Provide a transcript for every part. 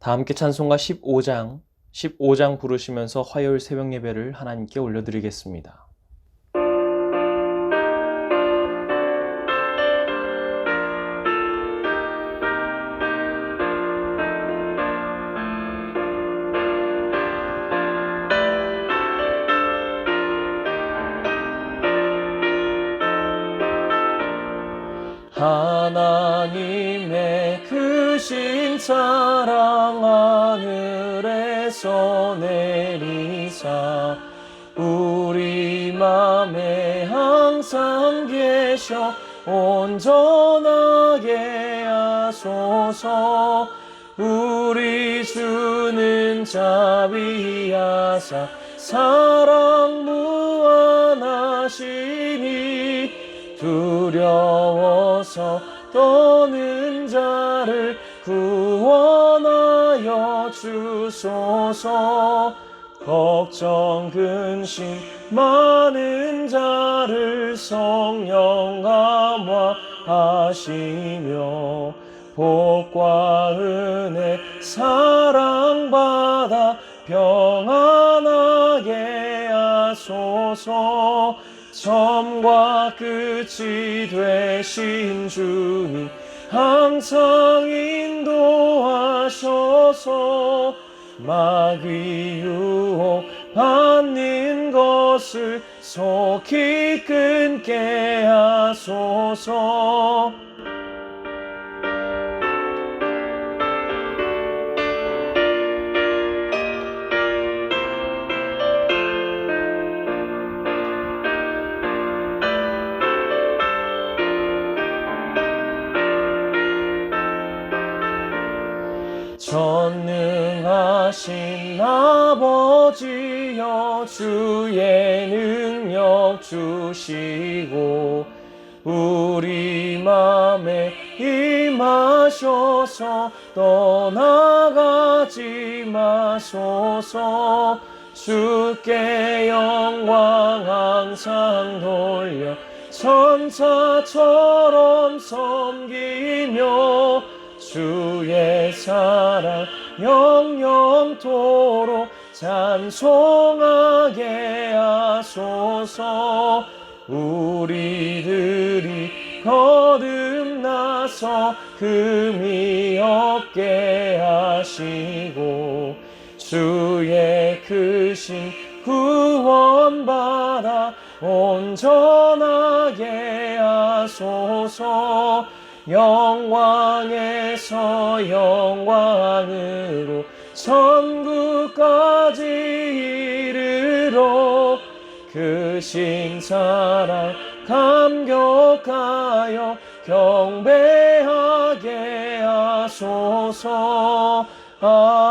다 함께 찬송가 15장 부르시면서 화요일 새벽 예배를 하나님께 올려드리겠습니다. 하나님의 크신 사랑 하늘에서 내리사 우리 맘에 항상 계셔 온전하게 하소서. 우리 주는 자비하사 사랑 무한하시니 두려워서 떠는 자를 구원하여 주소서. 걱정 근심 많은 자를 성령 감화하시며 복과 은혜 사랑받아 평안하게 하소서. 처음과 끝이 되신 주님 항상 인도하셔서 마귀 유혹 받는 것을 속히 끊게 하소서. 전능하신 아버지여 주의 능력 주시고 우리 맘에 임하셔서 떠나가지 마소서. 주께 영광 항상 돌려 천사처럼 섬기며 주의 사랑 영영토록 찬송하게 하소서. 우리들이 거듭나서 금이 없게 하시고 주의 크신 구원받아 온전하게 하소서. 영광에서 영광으로 천국까지 이르러 크신 사랑 감격하여 경배하게 하소서. 아멘.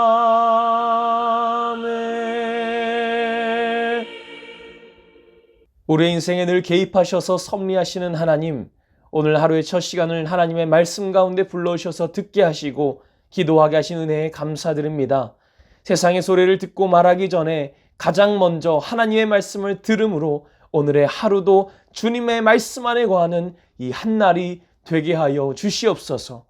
우리의 인생에 늘 개입하셔서 섭리하시는 하나님, 오늘 하루의 첫 시간을 하나님의 말씀 가운데 불러오셔서 듣게 하시고 기도하게 하신 은혜에 감사드립니다. 세상의 소리를 듣고 말하기 전에 가장 먼저 하나님의 말씀을 들음으로 오늘의 하루도 주님의 말씀 안에 거하는 이 한날이 되게 하여 주시옵소서.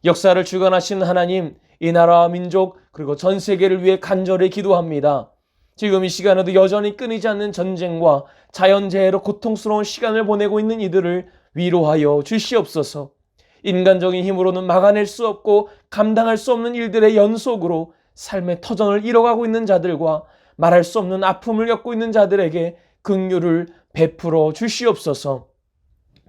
역사를 주관하시는 하나님, 이 나라와 민족 그리고 전 세계를 위해 간절히 기도합니다. 지금 이 시간에도 여전히 끊이지 않는 전쟁과 자연재해로 고통스러운 시간을 보내고 있는 이들을 위로하여 주시옵소서. 인간적인 힘으로는 막아낼 수 없고 감당할 수 없는 일들의 연속으로 삶의 터전을 잃어가고 있는 자들과 말할 수 없는 아픔을 겪고 있는 자들에게 긍휼을 베풀어 주시옵소서.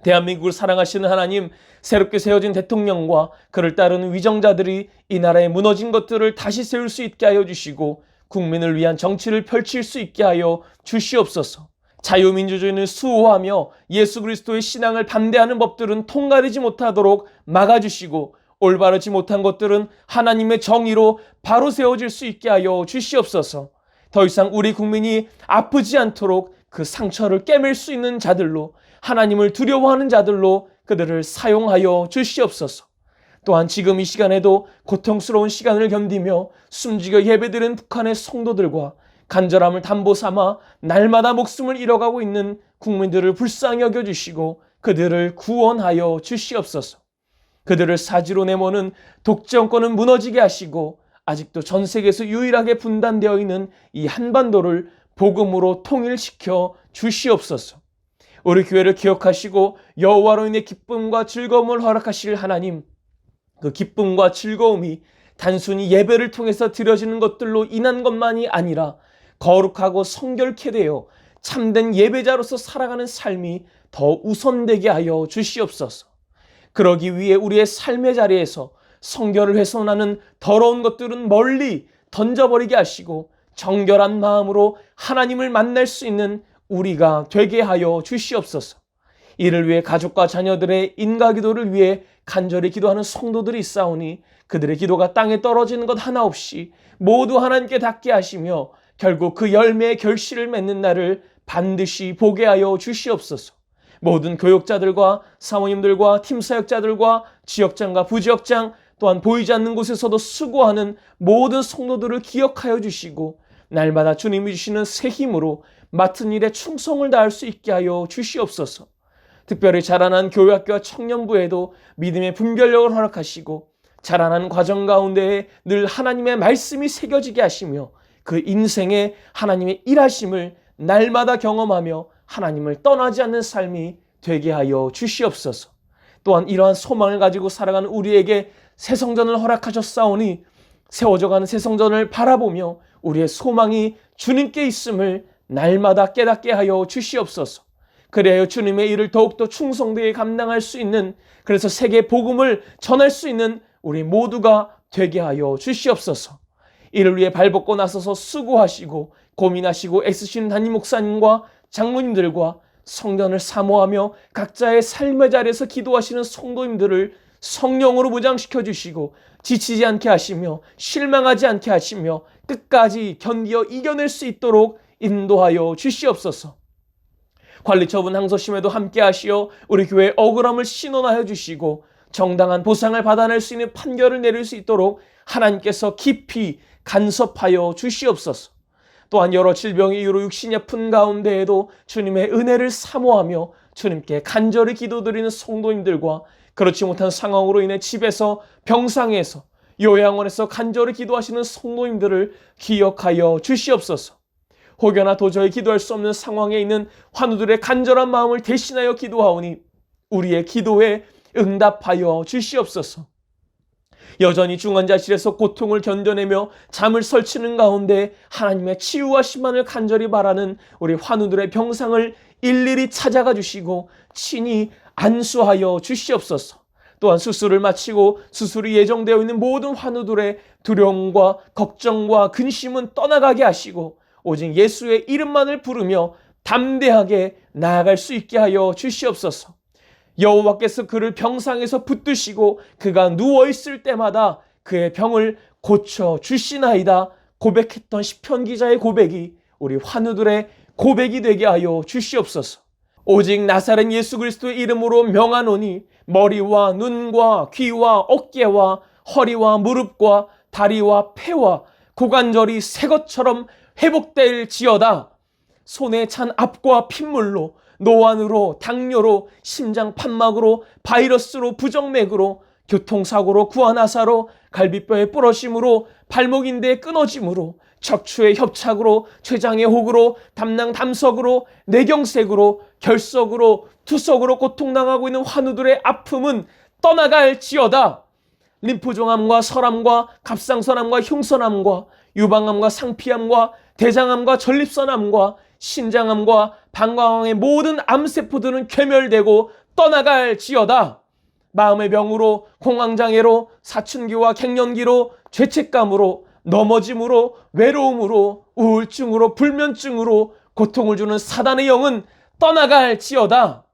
대한민국을 사랑하시는 하나님, 새롭게 세워진 대통령과 그를 따르는 위정자들이 이 나라의 무너진 것들을 다시 세울 수 있게 하여 주시고 국민을 위한 정치를 펼칠 수 있게 하여 주시옵소서. 자유민주주의를 수호하며 예수 그리스도의 신앙을 반대하는 법들은 통과되지 못하도록 막아주시고 올바르지 못한 것들은 하나님의 정의로 바로 세워질 수 있게 하여 주시옵소서. 더 이상 우리 국민이 아프지 않도록 그 상처를 깨맬 수 있는 자들로, 하나님을 두려워하는 자들로 그들을 사용하여 주시옵소서. 또한 지금 이 시간에도 고통스러운 시간을 견디며 숨지겨 예배드리는 북한의 성도들과 간절함을 담보 삼아 날마다 목숨을 잃어가고 있는 국민들을 불쌍히 여겨주시고 그들을 구원하여 주시옵소서. 그들을 사지로 내모는 독재 정권은 무너지게 하시고 아직도 전 세계에서 유일하게 분단되어 있는 이 한반도를 복음으로 통일시켜 주시옵소서. 우리 교회를 기억하시고 여호와로 인해 기쁨과 즐거움을 허락하실 하나님, 그 기쁨과 즐거움이 단순히 예배를 통해서 드려지는 것들로 인한 것만이 아니라 거룩하고 성결케 되어 참된 예배자로서 살아가는 삶이 더 우선되게 하여 주시옵소서. 그러기 위해 우리의 삶의 자리에서 성결을 훼손하는 더러운 것들은 멀리 던져버리게 하시고 정결한 마음으로 하나님을 만날 수 있는 우리가 되게 하여 주시옵소서. 이를 위해 가족과 자녀들의 인가기도를 위해 간절히 기도하는 성도들이 있사오니 그들의 기도가 땅에 떨어지는 것 하나 없이 모두 하나님께 닿게 하시며 결국 그 열매의 결실을 맺는 날을 반드시 보게 하여 주시옵소서. 모든 교육자들과 사모님들과 팀사역자들과 지역장과 부지역장 또한 보이지 않는 곳에서도 수고하는 모든 성도들을 기억하여 주시고 날마다 주님이 주시는 새 힘으로 맡은 일에 충성을 다할 수 있게 하여 주시옵소서. 특별히 자라난 교회학교와 청년부에도 믿음의 분별력을 허락하시고 자라나는 과정 가운데에 늘 하나님의 말씀이 새겨지게 하시며 그 인생에 하나님의 일하심을 날마다 경험하며 하나님을 떠나지 않는 삶이 되게 하여 주시옵소서. 또한 이러한 소망을 가지고 살아가는 우리에게 새 성전을 허락하셨사오니 세워져가는 새 성전을 바라보며 우리의 소망이 주님께 있음을 날마다 깨닫게 하여 주시옵소서. 그래야 주님의 일을 더욱더 충성되게 감당할 수 있는, 그래서 세계 복음을 전할 수 있는 우리 모두가 되게 하여 주시옵소서. 이를 위해 발벗고 나서서 수고하시고 고민하시고 애쓰시는 담임 목사님과 장로님들과 성전을 사모하며 각자의 삶의 자리에서 기도하시는 성도님들을 성령으로 무장시켜 주시고 지치지 않게 하시며 실망하지 않게 하시며 끝까지 견디어 이겨낼 수 있도록 인도하여 주시옵소서. 관리처분 항소심에도 함께 하시어 우리 교회의 억울함을 신원하여 주시고 정당한 보상을 받아낼 수 있는 판결을 내릴 수 있도록 하나님께서 깊이 간섭하여 주시옵소서. 또한 여러 질병의 이유로 육신이 아픈 가운데에도 주님의 은혜를 사모하며 주님께 간절히 기도드리는 성도님들과 그렇지 못한 상황으로 인해 집에서 병상에서 요양원에서 간절히 기도하시는 성도님들을 기억하여 주시옵소서. 혹여나 도저히 기도할 수 없는 상황에 있는 환우들의 간절한 마음을 대신하여 기도하오니 우리의 기도에 응답하여 주시옵소서. 여전히 중환자실에서 고통을 견뎌내며 잠을 설치는 가운데 하나님의 치유하심만을 간절히 바라는 우리 환우들의 병상을 일일이 찾아가 주시고 친히 안수하여 주시옵소서. 또한 수술을 마치고 수술이 예정되어 있는 모든 환우들의 두려움과 걱정과 근심은 떠나가게 하시고 오직 예수의 이름만을 부르며 담대하게 나아갈 수 있게 하여 주시옵소서. 여호와께서 그를 병상에서 붙드시고 그가 누워있을 때마다 그의 병을 고쳐 주시나이다 고백했던 시편 기자의 고백이 우리 환우들의 고백이 되게 하여 주시옵소서. 오직 나사렛 예수 그리스도의 이름으로 명하노니 머리와 눈과 귀와 어깨와 허리와 무릎과 다리와 폐와 고관절이 새 것처럼 회복될지어다. 손에 찬 압과 핏물로 노안으로 당뇨로 심장 판막으로 바이러스로 부정맥으로 교통사고로 구안하사로 갈비뼈의 부러짐으로 발목인대의 끊어짐으로 척추의 협착으로 췌장의 혹으로 담낭 담석으로 뇌경색으로 결석으로 투석으로 고통당하고 있는 환우들의 아픔은 떠나갈지어다. 림프종암과 설암과 갑상선암과 흉선암과 유방암과 상피암과 대장암과 전립선암과 신장암과 방광암의 모든 암세포들은 괴멸되고 떠나갈지어다. 마음의 병으로 공황장애로 사춘기와 갱년기로 죄책감으로 넘어짐으로 외로움으로 우울증으로 불면증으로 고통을 주는 사단의 영은 떠나갈지어다.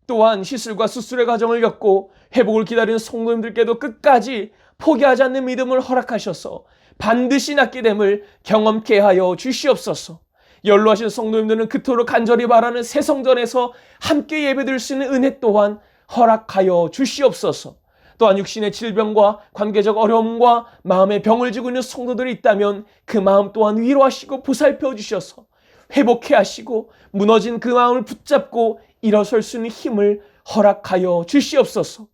또한 시술과 수술의 과정을 겪고 회복을 기다리는 성도님들께도 끝까지 포기하지 않는 믿음을 허락하셔서 반드시 낫게 됨을 경험케 하여 주시옵소서. 연로하신 성도님들은 그토록 간절히 바라는 새 성전에서 함께 예배드릴 수 있는 은혜 또한 허락하여 주시옵소서. 또한 육신의 질병과 관계적 어려움과 마음의 병을 지고 있는 성도들이 있다면 그 마음 또한 위로하시고 보살펴 주셔서 회복해 하시고 무너진 그 마음을 붙잡고 일어설 수 있는 힘을 허락하여 주시옵소서.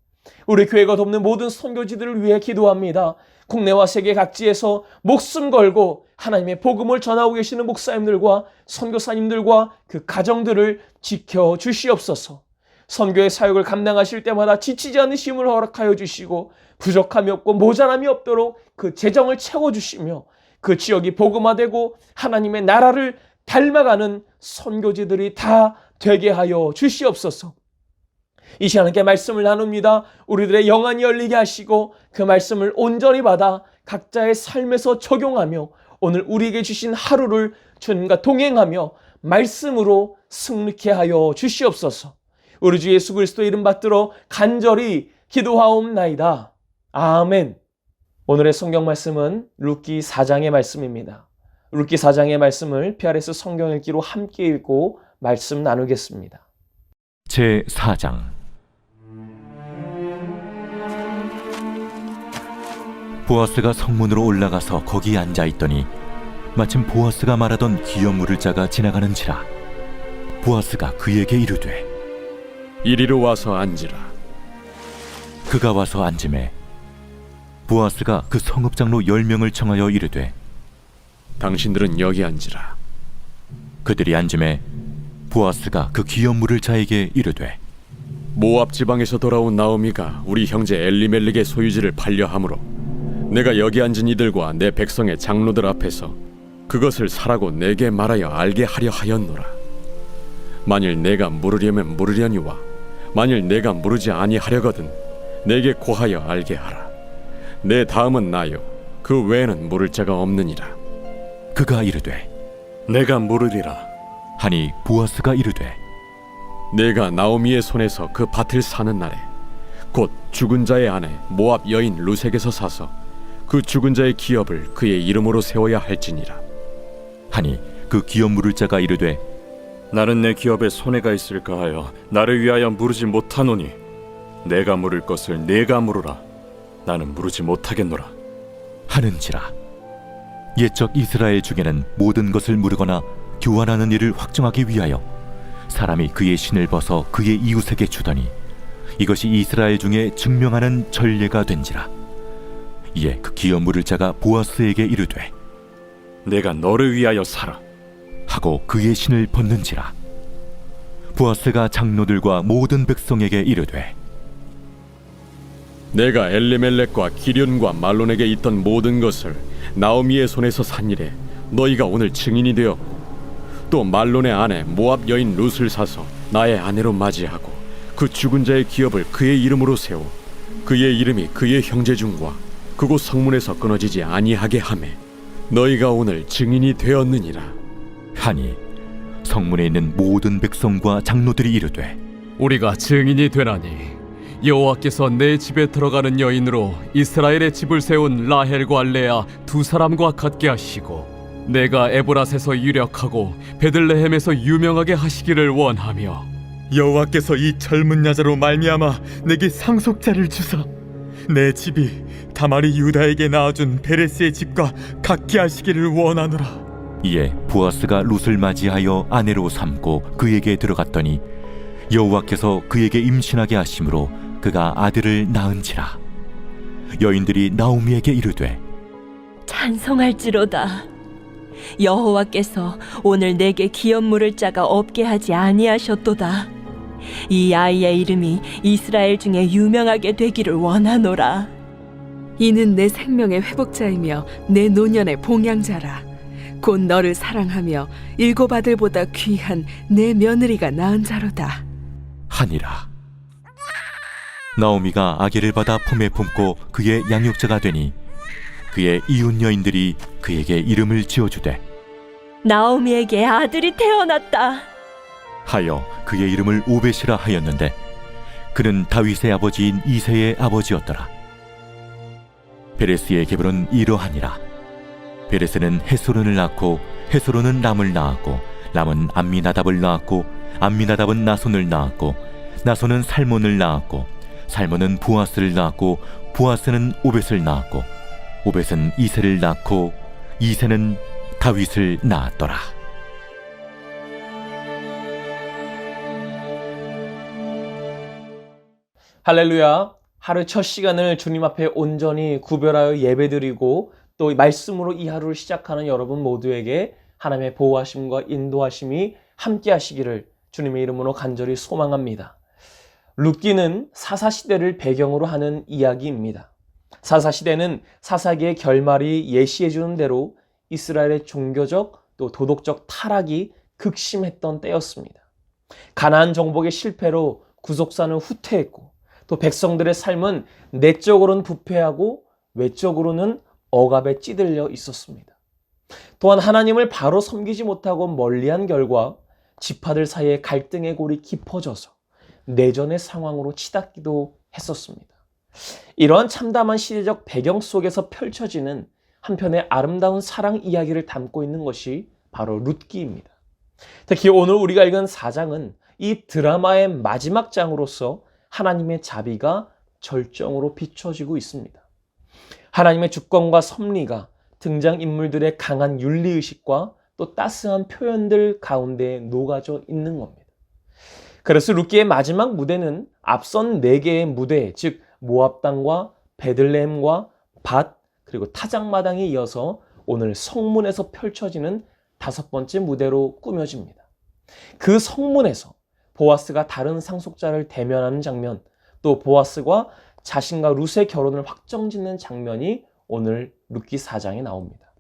우리 교회가 돕는 모든 선교지들을 위해 기도합니다. 국내와 세계 각지에서 목숨 걸고 하나님의 복음을 전하고 계시는 목사님들과 선교사님들과 그 가정들을 지켜주시옵소서. 선교의 사역을 감당하실 때마다 지치지 않는 힘을 허락하여 주시고 부족함이 없고 모자람이 없도록 그 재정을 채워주시며 그 지역이 복음화되고 하나님의 나라를 닮아가는 선교지들이 다 되게 하여 주시옵소서. 이 시간 함께 말씀을 나눕니다. 우리들의 영안이 열리게 하시고 그 말씀을 온전히 받아 각자의 삶에서 적용하며 오늘 우리에게 주신 하루를 주님과 동행하며 말씀으로 승리케 하여 주시옵소서. 우리 주 예수 그리스도의 이름 받들어 간절히 기도하옵나이다. 아멘. 오늘의 성경 말씀은 룻기 4장의 말씀입니다. 룻기 4장의 말씀을 PRS 성경 읽기로 함께 읽고 말씀 나누겠습니다. 제4장. 보아스가 성문으로 올라가서 거기 앉아있더니 마침 보아스가 말하던 기업 물을 자가 지나가는지라. 보아스가 그에게 이르되 이리로 와서 앉으라. 그가 와서 앉으매 보아스가 그 성읍장로 10명을 청하여 이르되 당신들은 여기 앉으라. 그들이 앉으매 보아스가 그 기업 물을 자에게 이르되 모압 지방에서 돌아온 나오미가 우리 형제 엘리멜렉의 소유지를 팔려 함으로 내가 여기 앉은 이들과 내 백성의 장로들 앞에서 그것을 사라고 내게 말하여 알게 하려 하였노라. 만일 내가 물으려면 물으려니와 만일 내가 물으지 아니하려거든 내게 고하여 알게 하라. 내 다음은 나요 그 외에는 물을 자가 없느니라. 그가 이르되 내가 물으리라 하니 보아스가 이르되 내가 나오미의 손에서 그 밭을 사는 날에 곧 죽은 자의 아내 모압 여인 룻에게서 사서 그 죽은 자의 기업을 그의 이름으로 세워야 할지니라. 하니 그 기업 물을 자가 이르되 나는 내 기업에 손해가 있을까 하여 나를 위하여 물으지 못하노니 내가 물을 것을 내가 물으라. 나는 물으지 못하겠노라 하는지라. 옛적 이스라엘 중에는 모든 것을 물으거나 교환하는 일을 확정하기 위하여 사람이 그의 신을 벗어 그의 이웃에게 주더니 이것이 이스라엘 중에 증명하는 전례가 된지라. 이에 그 기업 물을 자가 보아스에게 이르되 내가 너를 위하여 사라 하고 그의 신을 벗는지라. 보아스가 장로들과 모든 백성에게 이르되 내가 엘리멜렉과 기륜과 말론에게 있던 모든 것을 나오미의 손에서 산 일에 너희가 오늘 증인이 되었고 또 말론의 아내 모압 여인 룻을 사서 나의 아내로 맞이하고 그 죽은 자의 기업을 그의 이름으로 세워 그의 이름이 그의 형제 중과 그곳 성문에서 끊어지지 아니하게 하매 너희가 오늘 증인이 되었느니라. 하니 성문에 있는 모든 백성과 장로들이 이르되 우리가 증인이 되나니 여호와께서 내 집에 들어가는 여인으로 이스라엘의 집을 세운 라헬과 레아 두 사람과 같게 하시고 내가 에브랏에서 유력하고 베들레헴에서 유명하게 하시기를 원하며 여호와께서 이 젊은 여자로 말미암아 내게 상속자를 주사 내 집이 다말이 유다에게 낳아준 베레스의 집과 같게 하시기를 원하노라. 이에 보아스가 룻을 맞이하여 아내로 삼고 그에게 들어갔더니 여호와께서 그에게 임신하게 하심으로 그가 아들을 낳은지라. 여인들이 나오미에게 이르되 찬송할지로다. 여호와께서 오늘 내게 기업 물을 자가 없게 하지 아니하셨도다. 이 아이의 이름이 이스라엘 중에 유명하게 되기를 원하노라. 이는 내 생명의 회복자이며 내 노년의 봉양자라. 곧 너를 사랑하며 일곱 아들보다 귀한 내 며느리가 낳은 자로다 하니라. 나오미가 아기를 받아 품에 품고 그의 양육자가 되니 그의 이웃 여인들이 그에게 이름을 지어주되 나오미에게 아들이 태어났다 하여 그의 이름을 오벳이라 하였는데 그는 다윗의 아버지인 이새의 아버지였더라. 베레스의 계보는 이러하니라. 베레스는 헤스론을 낳고 헤스론은 람을 낳았고 람은 암미나답을 낳았고 암미나답은 나손을 낳았고 나손은 살몬을 낳았고 살몬은 보아스를 낳았고 보아스는 오벳을 낳았고 오벳은 이새를 낳고 이새는 다윗을 낳았더라. 할렐루야. 하루의 첫 시간을 주님 앞에 온전히 구별하여 예배드리고 또 말씀으로 이 하루를 시작하는 여러분 모두에게 하나님의 보호하심과 인도하심이 함께 하시기를 주님의 이름으로 간절히 소망합니다. 룻기는 사사시대를 배경으로 하는 이야기입니다. 사사시대는 사사기의 결말이 예시해주는 대로 이스라엘의 종교적 또 도덕적 타락이 극심했던 때였습니다. 가나안 정복의 실패로 구속사는 후퇴했고 또 백성들의 삶은 내적으로는 부패하고 외적으로는 억압에 찌들려 있었습니다. 또한 하나님을 바로 섬기지 못하고 멀리한 결과 지파들 사이의 갈등의 골이 깊어져서 내전의 상황으로 치닫기도 했었습니다. 이러한 참담한 시대적 배경 속에서 펼쳐지는 한편의 아름다운 사랑 이야기를 담고 있는 것이 바로 룻기입니다. 특히 오늘 우리가 읽은 4장은 이 드라마의 마지막 장으로서 하나님의 자비가 절정으로 비춰지고 있습니다. 하나님의 주권과 섭리가 등장인물들의 강한 윤리의식과 또 따스한 표현들 가운데 녹아져 있는 겁니다. 그래서 룻기의 마지막 무대는 앞선 4개의 무대, 즉 모압 땅과 베들레헴과 밭 그리고 타작마당에 이어서 오늘 성문에서 펼쳐지는 5번째 무대로 꾸며집니다. 그 성문에서 보아스가 다른 상속자를 대면하는 장면, 또 보아스가 자신과 룻의 결혼을 확정짓는 장면이 오늘 룻기 4장에 나옵니다.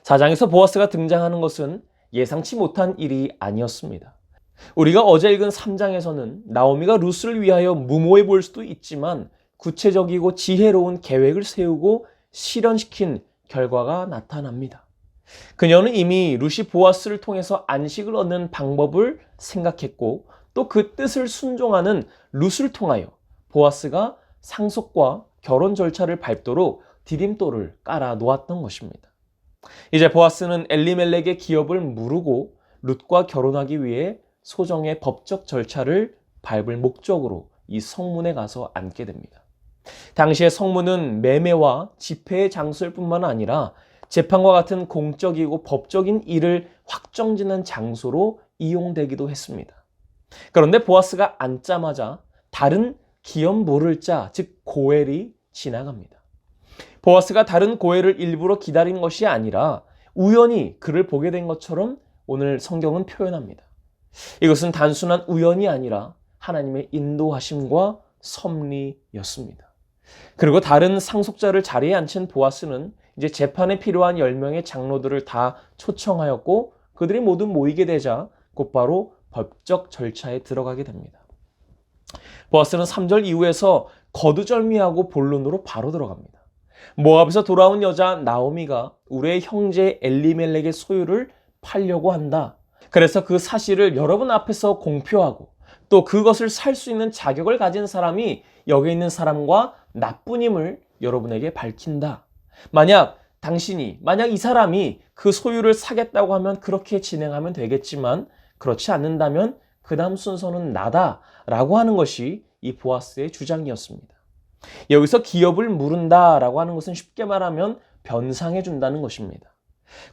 4장에서 보아스가 등장하는 것은 예상치 못한 일이 아니었습니다. 우리가 어제 읽은 3장에서는 나오미가 룻을 위하여 무모해 보일 수도 있지만 구체적이고 지혜로운 계획을 세우고 실현시킨 결과가 나타납니다. 그녀는 이미 룻이 보아스를 통해서 안식을 얻는 방법을 생각했고 또 그 뜻을 순종하는 룻을 통하여 보아스가 상속과 결혼 절차를 밟도록 디딤돌을 깔아 놓았던 것입니다. 이제 보아스는 엘리멜렉의 기업을 무르고 룻과 결혼하기 위해 소정의 법적 절차를 밟을 목적으로 이 성문에 가서 앉게 됩니다. 당시의 성문은 매매와 집회의 장소일 뿐만 아니라 재판과 같은 공적이고 법적인 일을 확정짓는 장소로 이용되기도 했습니다. 그런데 보아스가 앉자마자 다른 기업 물을 자, 즉 고엘이 지나갑니다. 보아스가 다른 고엘을 일부러 기다린 것이 아니라 우연히 그를 보게 된 것처럼 오늘 성경은 표현합니다. 이것은 단순한 우연이 아니라 하나님의 인도하심과 섭리였습니다. 그리고 다른 상속자를 자리에 앉힌 보아스는 이제 재판에 필요한 10명의 장로들을 다 초청하였고 그들이 모두 모이게 되자 곧바로 법적 절차에 들어가게 됩니다. 보아스는 3절 이후에서 거두절미하고 본론으로 바로 들어갑니다. 모압에서 돌아온 여자 나오미가 우리의 형제 엘리멜렉의 소유를 팔려고 한다. 그래서 그 사실을 여러분 앞에서 공표하고 또 그것을 살 수 있는 자격을 가진 사람이 여기 있는 사람과 나뿐임을 여러분에게 밝힌다. 만약 이 사람이 그 소유를 사겠다고 하면 그렇게 진행하면 되겠지만 그렇지 않는다면 그 다음 순서는 나다라고 하는 것이 이 보아스의 주장이었습니다. 여기서 기업을 무른다라고 하는 것은 쉽게 말하면 변상해 준다는 것입니다.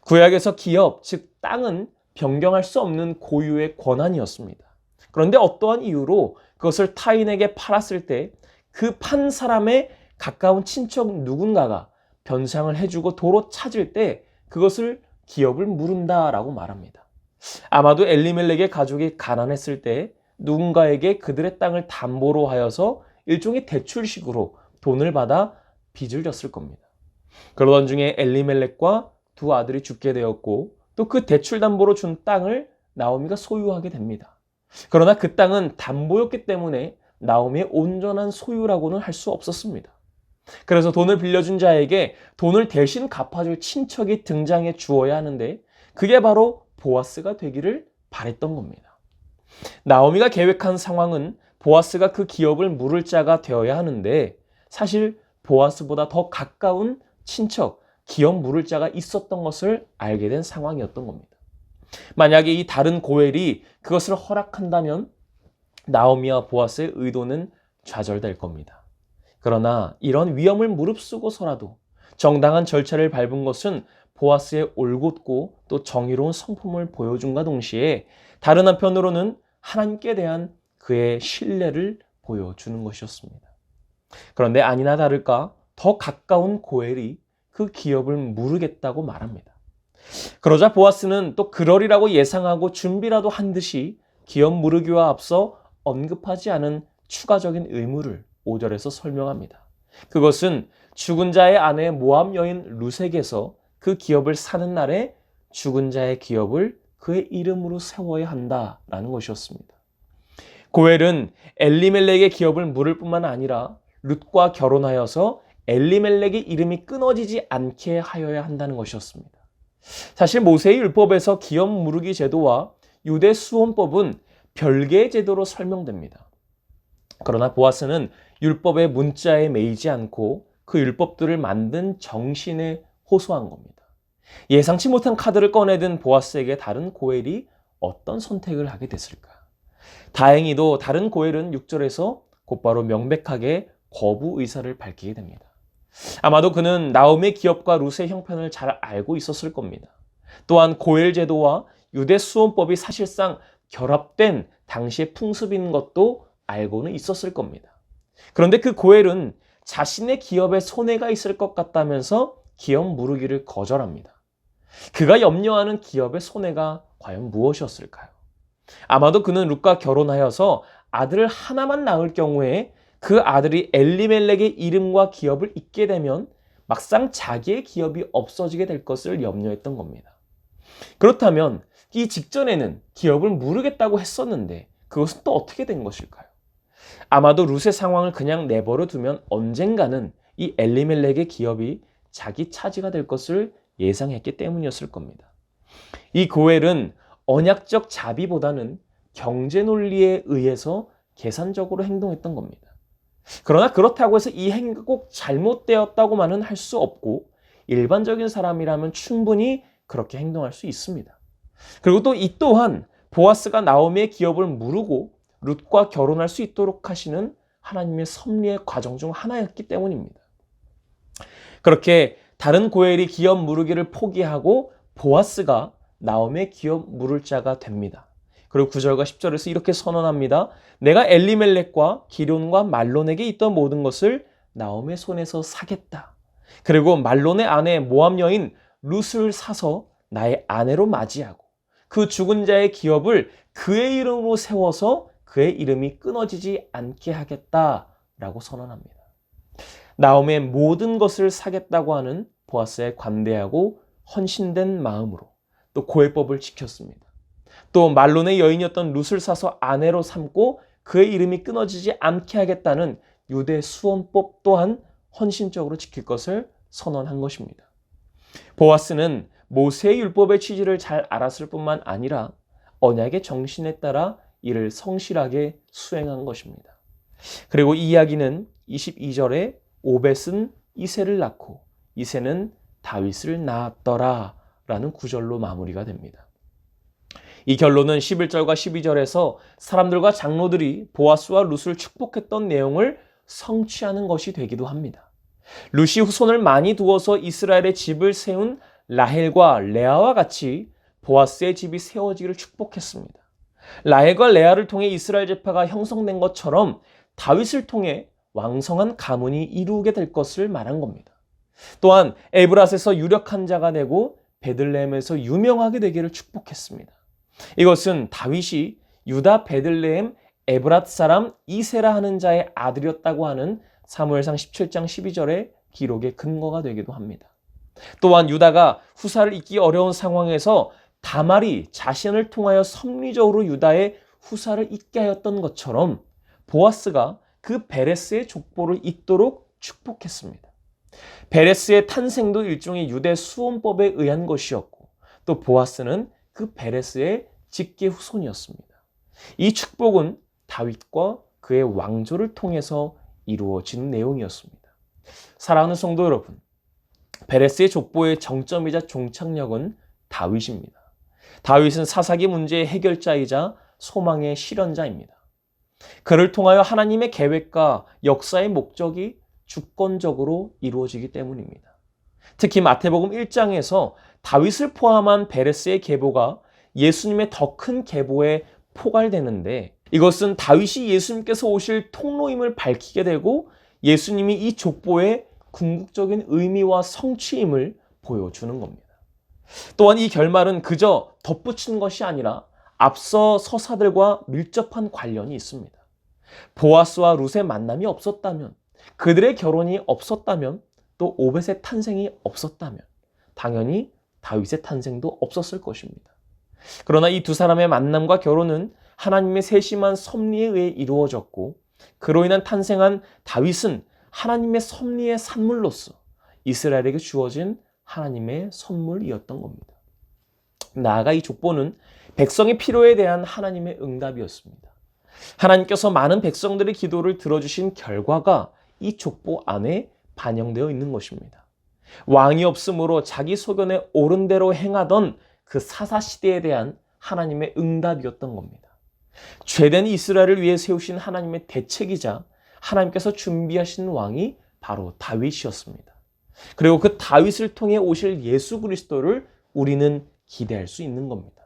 구약에서 기업, 즉 땅은 변경할 수 없는 고유의 권한이었습니다. 그런데 어떠한 이유로 그것을 타인에게 팔았을 때 그 판 사람의 가까운 친척 누군가가 변상을 해주고 도로 찾을 때 그것을 기업을 무른다라고 말합니다. 아마도 엘리멜렉의 가족이 가난했을 때 누군가에게 그들의 땅을 담보로 하여서 일종의 대출식으로 돈을 받아 빚을 졌을 겁니다. 그러던 중에 엘리멜렉과 두 아들이 죽게 되었고 또 그 대출 담보로 준 땅을 나오미가 소유하게 됩니다. 그러나 그 땅은 담보였기 때문에 나오미의 온전한 소유라고는 할 수 없었습니다. 그래서 돈을 빌려준 자에게 돈을 대신 갚아줄 친척이 등장해 주어야 하는데 그게 바로 보아스가 되기를 바랬던 겁니다. 나오미가 계획한 상황은 보아스가 그 기업을 물을 자가 되어야 하는데 사실 보아스보다 더 가까운 친척, 기업 물을 자가 있었던 것을 알게 된 상황이었던 겁니다. 만약에 이 다른 고엘이 그것을 허락한다면 나오미와 보아스의 의도는 좌절될 겁니다. 그러나 이런 위험을 무릅쓰고서라도 정당한 절차를 밟은 것은 보아스의 올곧고 또 정의로운 성품을 보여준과 동시에 다른 한편으로는 하나님께 대한 그의 신뢰를 보여주는 것이었습니다. 그런데 아니나 다를까 더 가까운 고엘이 그 기업을 무르겠다고 말합니다. 그러자 보아스는 또 그러리라고 예상하고 준비라도 한 듯이 기업 무르기와 앞서 언급하지 않은 추가적인 의무를 5절에서 설명합니다. 그것은 죽은 자의 아내 모압 여인 룻에게서 그 기업을 사는 날에 죽은 자의 기업을 그의 이름으로 세워야 한다라는 것이었습니다. 고엘은 엘리멜렉의 기업을 물을 뿐만 아니라 룻과 결혼하여서 엘리멜렉의 이름이 끊어지지 않게 하여야 한다는 것이었습니다. 사실 모세의 율법에서 기업 무르기 제도와 유대 수혼법은 별개의 제도로 설명됩니다. 그러나 보아스는 율법의 문자에 매이지 않고 그 율법들을 만든 정신에 호소한 겁니다. 예상치 못한 카드를 꺼내든 보아스에게 다른 고엘이 어떤 선택을 하게 됐을까? 다행히도 다른 고엘은 6절에서 곧바로 명백하게 거부 의사를 밝히게 됩니다. 아마도 그는 나오미의 기업과 룻의 형편을 잘 알고 있었을 겁니다. 또한 고엘 제도와 유대 수혼법이 사실상 결합된 당시의 풍습인 것도 알고는 있었을 겁니다. 그런데 그 고엘은 자신의 기업에 손해가 있을 것 같다면서 기업 무르기를 거절합니다. 그가 염려하는 기업의 손해가 과연 무엇이었을까요? 아마도 그는 룻과 결혼하여서 아들을 하나만 낳을 경우에 그 아들이 엘리멜렉의 이름과 기업을 잇게 되면 막상 자기의 기업이 없어지게 될 것을 염려했던 겁니다. 그렇다면 이 직전에는 기업을 무르겠다고 했었는데 그것은 또 어떻게 된 것일까요? 아마도 룻의 상황을 그냥 내버려 두면 언젠가는 이 엘리멜렉의 기업이 자기 차지가 될 것을 예상했기 때문이었을 겁니다. 이 고엘은 언약적 자비보다는 경제 논리에 의해서 계산적으로 행동했던 겁니다. 그러나 그렇다고 해서 이 행위가 꼭 잘못되었다고만은 할 수 없고 일반적인 사람이라면 충분히 그렇게 행동할 수 있습니다. 그리고 또 이 또한 보아스가 나오미의 기업을 무르고 룻과 결혼할 수 있도록 하시는 하나님의 섭리의 과정 중 하나였기 때문입니다. 그렇게 다른 고엘이 기업 무르기를 포기하고 보아스가 나오미의 기업 무를 자가 됩니다. 그리고 9절과 10절에서 이렇게 선언합니다. 내가 엘리멜렉과 기럨과 말론에게 있던 모든 것을 나오미의 손에서 사겠다. 그리고 말론의 아내 모압 여인 룻을 사서 나의 아내로 맞이하고 그 죽은 자의 기업을 그의 이름으로 세워서 그의 이름이 끊어지지 않게 하겠다라고 선언합니다. 나오미의 모든 것을 사겠다고 하는 보아스의 관대하고 헌신된 마음으로 또 고엘법을 지켰습니다. 또 말론의 여인이었던 룻을 사서 아내로 삼고 그의 이름이 끊어지지 않게 하겠다는 유대 수혼법 또한 헌신적으로 지킬 것을 선언한 것입니다. 보아스는 모세의 율법의 취지를 잘 알았을 뿐만 아니라 언약의 정신에 따라 이를 성실하게 수행한 것입니다. 그리고 이 이야기는 22절에 오벳은 이새를 낳고 이새는 다윗을 낳았더라 라는 구절로 마무리가 됩니다. 이 결론은 11절과 12절에서 사람들과 장로들이 보아스와 룻을 축복했던 내용을 성취하는 것이 되기도 합니다. 룻이 후손을 많이 두어서 이스라엘의 집을 세운 라헬과 레아와 같이 보아스의 집이 세워지기를 축복했습니다. 라헬과 레아를 통해 이스라엘 지파가 형성된 것처럼 다윗을 통해 왕성한 가문이 이루게 될 것을 말한 겁니다. 또한 에브랏에서 유력한 자가 되고 베들레헴에서 유명하게 되기를 축복했습니다. 이것은 다윗이 유다 베들레헴 에브랏 사람 이세라 하는 자의 아들이었다고 하는 사무엘상 17장 12절의 기록의 근거가 되기도 합니다. 또한 유다가 후사를 잇기 어려운 상황에서 다말이 자신을 통하여 섭리적으로 유다의 후사를 잇게 하였던 것처럼 보아스가 그 베레스의 족보를 잇도록 축복했습니다. 베레스의 탄생도 일종의 유대 수혼법에 의한 것이었고 또 보아스는 그 베레스의 직계 후손이었습니다. 이 축복은 다윗과 그의 왕조를 통해서 이루어진 내용이었습니다. 사랑하는 성도 여러분, 베레스의 족보의 정점이자 종착역은 다윗입니다. 다윗은 사사기 문제의 해결자이자 소망의 실현자입니다. 그를 통하여 하나님의 계획과 역사의 목적이 주권적으로 이루어지기 때문입니다. 특히 마태복음 1장에서 다윗을 포함한 베레스의 계보가 예수님의 더 큰 계보에 포괄되는데 이것은 다윗이 예수님께서 오실 통로임을 밝히게 되고 예수님이 이 족보의 궁극적인 의미와 성취임을 보여주는 겁니다. 또한 이 결말은 그저 덧붙인 것이 아니라 앞서 서사들과 밀접한 관련이 있습니다. 보아스와 룻의 만남이 없었다면, 그들의 결혼이 없었다면, 또 오벳의 탄생이 없었다면 당연히 다윗의 탄생도 없었을 것입니다. 그러나 이 두 사람의 만남과 결혼은 하나님의 세심한 섭리에 의해 이루어졌고, 그로 인한 탄생한 다윗은 하나님의 섭리의 산물로서 이스라엘에게 주어진 하나님의 선물이었던 겁니다. 나아가 이 족보는 백성의 필요에 대한 하나님의 응답이었습니다. 하나님께서 많은 백성들의 기도를 들어주신 결과가 이 족보 안에 반영되어 있는 것입니다. 왕이 없으므로 자기 소견에 옳은 대로 행하던 그 사사시대에 대한 하나님의 응답이었던 겁니다. 죄된 이스라엘을 위해 세우신 하나님의 대책이자 하나님께서 준비하신 왕이 바로 다윗이었습니다. 그리고 그 다윗을 통해 오실 예수 그리스도를 우리는 기대할 수 있는 겁니다.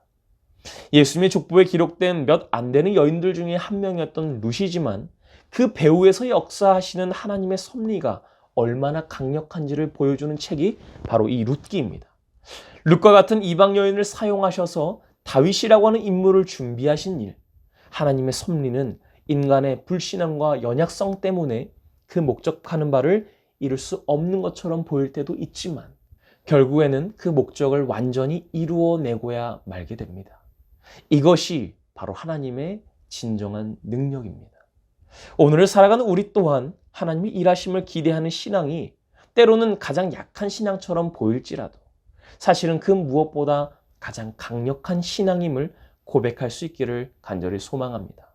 예수님의 족보에 기록된 몇 안 되는 여인들 중에 한 명이었던 룻이지만 그 배후에서 역사하시는 하나님의 섭리가 얼마나 강력한지를 보여주는 책이 바로 이 룻기입니다. 룻과 같은 이방 여인을 사용하셔서 다윗이라고 하는 인물을 준비하신 일, 하나님의 섭리는 인간의 불신앙과 연약성 때문에 그 목적하는 바를 이룰 수 없는 것처럼 보일 때도 있지만 결국에는 그 목적을 완전히 이루어내고야 말게 됩니다. 이것이 바로 하나님의 진정한 능력입니다. 오늘을 살아가는 우리 또한 하나님이 일하심을 기대하는 신앙이 때로는 가장 약한 신앙처럼 보일지라도 사실은 그 무엇보다 가장 강력한 신앙임을 고백할 수 있기를 간절히 소망합니다.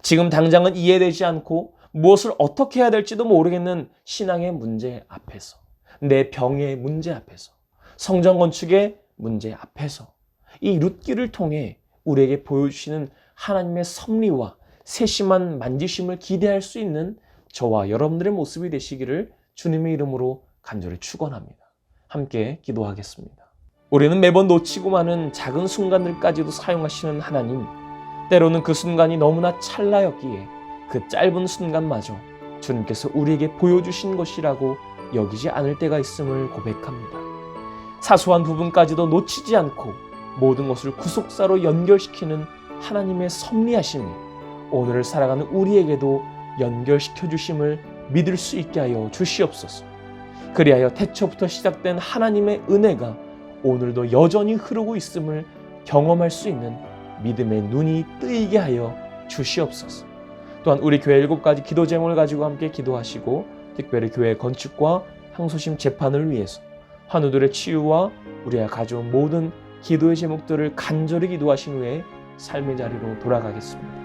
지금 당장은 이해되지 않고 무엇을 어떻게 해야 될지도 모르겠는 신앙의 문제 앞에서, 내 병의 문제 앞에서, 성전 건축의 문제 앞에서 이 룻기를 통해 우리에게 보여주시는 하나님의 섭리와 세심한 만지심을 기대할 수 있는 저와 여러분들의 모습이 되시기를 주님의 이름으로 간절히 축원합니다. 함께 기도하겠습니다. 우리는 매번 놓치고 마는 작은 순간들까지도 사용하시는 하나님, 때로는 그 순간이 너무나 찰나였기에 그 짧은 순간마저 주님께서 우리에게 보여주신 것이라고 여기지 않을 때가 있음을 고백합니다. 사소한 부분까지도 놓치지 않고 모든 것을 구속사로 연결시키는 하나님의 섭리하심이 오늘을 살아가는 우리에게도 연결시켜 주심을 믿을 수 있게 하여 주시옵소서. 그리하여 태초부터 시작된 하나님의 은혜가 오늘도 여전히 흐르고 있음을 경험할 수 있는 믿음의 눈이 뜨이게 하여 주시옵소서. 또한 우리 교회 7가지 기도 제목을 가지고 함께 기도하시고 특별히 교회 건축과 항소심 재판을 위해서 환우들의 치유와 우리가 가져온 모든 기도의 제목들을 간절히 기도하신 후에 삶의 자리로 돌아가겠습니다.